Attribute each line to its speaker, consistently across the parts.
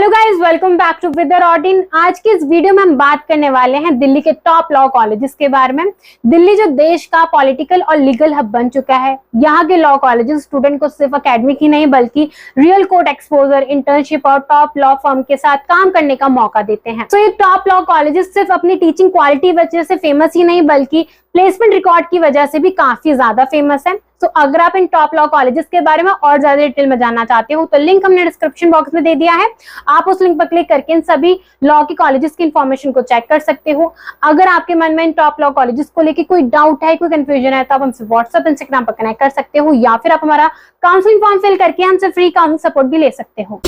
Speaker 1: Hello guys, welcome back to with routine. आज की इस वीडियो में हम बात करने वाले हैं दिल्ली के टॉप लॉ कॉलेजेस के बारे में। दिल्ली जो देश का पॉलिटिकल और लीगल हब बन चुका है, यहाँ के लॉ कॉलेजेस स्टूडेंट को सिर्फ एकेडमिक ही नहीं बल्कि रियल कोर्ट एक्सपोजर, इंटर्नशिप और टॉप लॉ फर्म के साथ काम करने का मौका देते हैं। तो ये टॉप लॉ कॉलेजेस सिर्फ अपनी टीचिंग क्वालिटी वजह से फेमस ही नहीं बल्कि प्लेसमेंट रिकॉर्ड की वजह से भी काफी ज्यादा फेमस है। तो अगर आप इन टॉप लॉ कॉलेजेस के बारे में और ज्यादा डिटेल में जानना चाहते हो तो लिंक हमने डिस्क्रिप्शन बॉक्स में दे दिया है। आप उस लिंक पर क्लिक करके इन सभी लॉ के कॉलेजेस की इंफॉर्मेशन को चेक कर सकते हो। अगर आपके मन में इन टॉप लॉ कॉलेजेस को लेकर कोई डाउट है, कोई कंफ्यूजन है, तो आप हमसे व्हाट्सएप, इंस्टाग्राम पर कनेक्ट कर सकते हो या फिर आप हमारा काउंसलिंग फॉर्म फिल करके हमसे फ्री काउंसलिंग सपोर्ट भी ले सकते हो।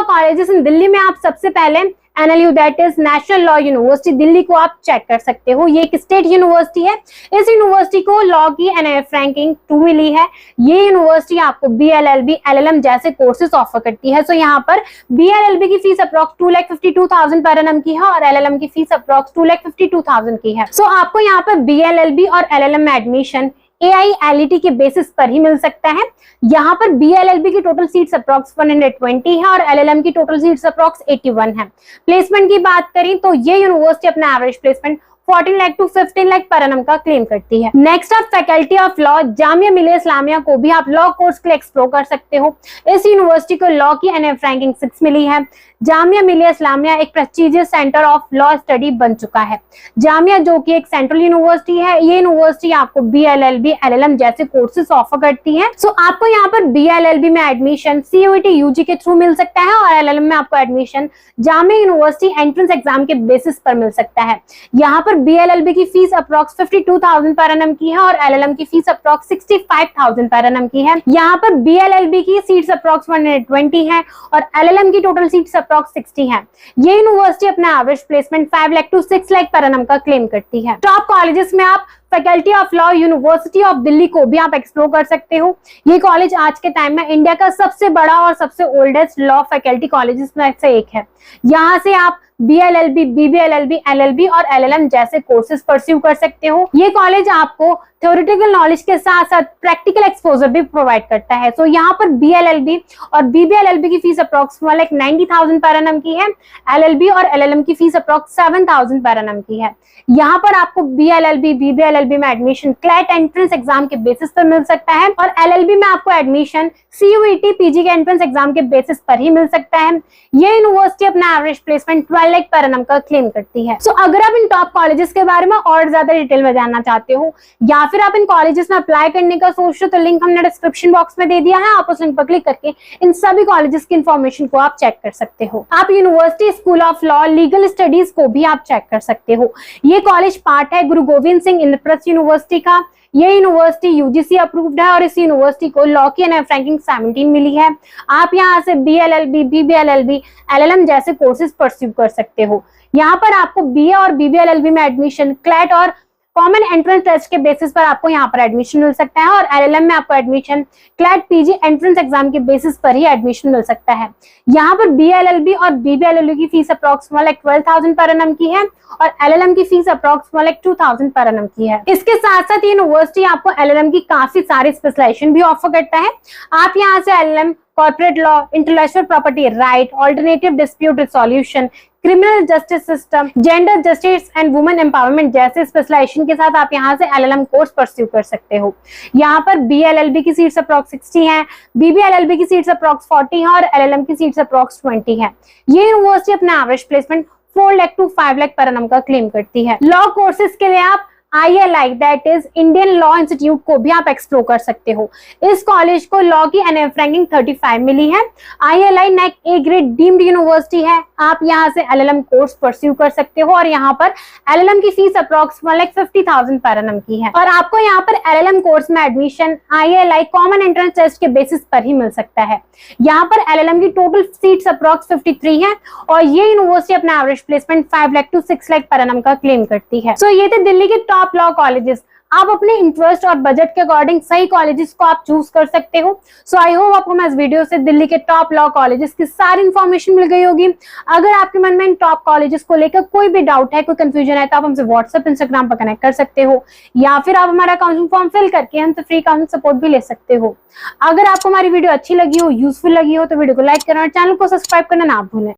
Speaker 1: कॉलेजेस इन दिल्ली में आप सबसे पहले NLU that is national law university Delhi को आप चेक कर सकते हो। ये एक स्टेट यूनिवर्सिटी है। इस यूनिवर्सिटी को लॉ की NIF रैंकिंग 2 मिली है। ये यूनिवर्सिटी आपको BLLB, LLM जैसे कोर्सेज ऑफर करती है। सो यहाँ पर BLLB की फीस अप्रॉक्स 2,52,000 पर एनम की है और LLM की फीस अप्रॉक्स 2,52,000 की है। सो आपको यहाँ पर BLLB और LLM में एडमिशन AILET के बेसिस पर ही मिल सकता है। यहाँ पर BLLB की टोटल सीट्स अप्रॉक्स 120 है और LLM की टोटल सीट्स अप्रॉक्स 81 है। प्लेसमेंट की बात करें तो ये यूनिवर्सिटी अपना average placement 14 lakh to 15 lakh पर एनम का क्लेम करती है। नेक्स्ट आप faculty of law Jamia Millia Islamia को भी आप लॉ कोर्स के लिए एक्सप्लोर कर सकते हो। इस यूनिवर्सिटी को लॉ की NIF रैंकिंग 6 मिली है। जामिया मिलिया इस्लामिया एक prestigious centre of law study बन चुका है। जामिया जो कि एक सेंट्रल यूनिवर्सिटी है, ये यूनिवर्सिटी आपको BLLB, LLM जैसे कोर्सेज ऑफर करती है। सो आपको यहाँ पर BLLB में एडमिशन CUET UG के थ्रू मिल सकता है और LLM में आपको admission Jamia university entrance exam के बेसिस पर मिल सकता है। यहाँ पर BLLB की फीस अप्रॉक्स 52,000 पर एनम की है और LLM की फीस अप्रॉक्स 65,000 पर एनम की है। यहाँ पर BLLB की सीट्स अप्रॉक्स 120 है और LLM की टोटल सीट्स अप्रॉक्स 60 है। ये यूनिवर्सिटी अपना average placement 5 lakh to 6 lakh पर एनम का क्लेम करती है। टॉप कॉलेजेस में आप faculty of law university of Delhi को भी आप एक्सप्लोर कर सकते हो। ये कॉलेज आज के टाइम में इंडिया का सबसे बड़ा और सबसे ओल्डेस्ट लॉ फैकल्टी कॉलेजेस में से एक है। यहाँ से आप BLLB, BBLLB, LLB और LLM जैसे कोर्सेज परस्यू कर सकते हो। ये कॉलेज आपको थ्योरेटिकल नॉलेज के साथ साथ प्रैक्टिकल एक्सपोजर भी प्रोवाइड करता है। सो यहाँ पर BLLB और BBLLB की फीस अप्रॉक्स 1,90,000 पर एनम की है। LLB और LLM की फीस अप्रॉक्स 7,000 पर एनम की है। यहाँ पर आपको BLLB, BBLLB में एडमिशन क्लैट एंट्रेंस एग्जाम के बेसिस पर मिल सकता है और LLB में आपको एडमिशन CUET PG के एंट्रेंस एग्जाम के बेसिस पर ही मिल सकता है। ये यूनिवर्सिटी अपना एवरेज प्लेसमेंट 12 लाख पर एनम का क्लेम करती है। सो अगर आप इन टॉप कॉलेजेस के बारे में और ज्यादा डिटेल में जानना चाहते हो या फिर आप इन कॉलेजेस में अप्लाई करने का सोच रहे हो तो लिंक हमने डिस्क्रिप्शन बॉक्स में दे दिया है। आप उस लिंक पर क्लिक करके इन सभी कॉलेजेस की इंफॉर्मेशन को आप चेक कर सकते हो। आप university school of law legal studies को भी आप चेक कर सकते हो। ये कॉलेज पार्ट है गुरु गोविंद सिंह इंद्रप्रस्थ यूनिवर्सिटी का। ये यूनिवर्सिटी UGC अप्रूव्ड है और इस यूनिवर्सिटी को लॉ की NIF रैंकिंग 17 मिली है। आप यहाँ से BLLB, BBLLB, LLM जैसे कोर्सेज परस्यू कर सकते हो। यहाँ पर आपको BA और BBLLB में एडमिशन क्लैट और कॉमन एंट्रेंस टेस्ट के बेसिस पर आपको यहाँ पर एडमिशन मिल सकता है और LLM में आपको admission CLAT PG entrance exam के बेसिस पर ही एडमिशन मिल सकता है। यहाँ पर BLLB और BBLLB की फीस अप्रॉक्स 1,12,000 पर एनम की है और LLM की फीस अप्रॉक्स 1,02,000 पर एनम की है। इसके साथ साथ ये यूनिवर्सिटी आपको LLM की काफी सारी स्पेशलाइजेशन भी ऑफर करता है। आप यहाँ से LLM corporate law, intellectual property right, alternative dispute resolution, criminal justice system, gender justice and women empowerment जैसे स्पेशलाइजेशन के साथ आप यहाँ से LLM कोर्स परस्यू कर सकते हो। यहाँ पर BLLB की सीट्स अप्रॉक्स 60 है, BBLLB की सीट्स अप्रॉक्स 40 है और LLM की सीट्स अप्रॉक्स 20 है। ये यूनिवर्सिटी अपना average placement 4 lakh to 5 lakh पर एनम का क्लेम करती है। लॉ कोर्सेज के लिए आप ILI that is Indian law institute को भी आप एक्सप्लोर कर सकते हो। इस कॉलेज को लॉ की NIF रैंकिंग 35 मिली है। ILI NAC A grade deemed university है। आप यहाँ से LLM कोर्स परस्यू कर सकते हो और यहाँ पर LLM की फीस अप्रॉक्स 1,50,000 पर एनम की है और आपको यहाँ पर LLM कोर्स में admission ILI common entrance test के बेसिस पर ही मिल सकता है। यहाँ पर LLM की टोटल सीट्स अप्रॉक्स 53 है और ये यूनिवर्सिटी अपना average placement 5 lakh to 6 lakh पर एनम का क्लेम करती है। सो ये थे दिल्ली के टॉप टॉप लॉ कॉलेजेस। आप अपने इंटरेस्ट और बजट के अकॉर्डिंग सही कॉलेजेस को आप चूज कर सकते हो। सो आई होप आपको मैं इस वीडियो से दिल्ली के टॉप लॉ कॉलेजेस की सारी इंफॉर्मेशन मिल गई होगी। अगर आपके मन में इन टॉप कॉलेजेस को लेकर कोई भी डाउट है, कोई कंफ्यूजन है, तो आप हमसे व्हाट्सएप, इंस्टाग्राम पर कनेक्ट कर सकते हो, या फिर आप हमारा काउंसलिंग फॉर्म फिल करके हमसे फ्री काउंसलिंग सपोर्ट भी ले सकते हो। अगर आपको हमारी वीडियो अच्छी लगी हो, यूजफुल लगी हो, तो वीडियो को लाइक करना और चैनल को सब्सक्राइब करना ना भूलें।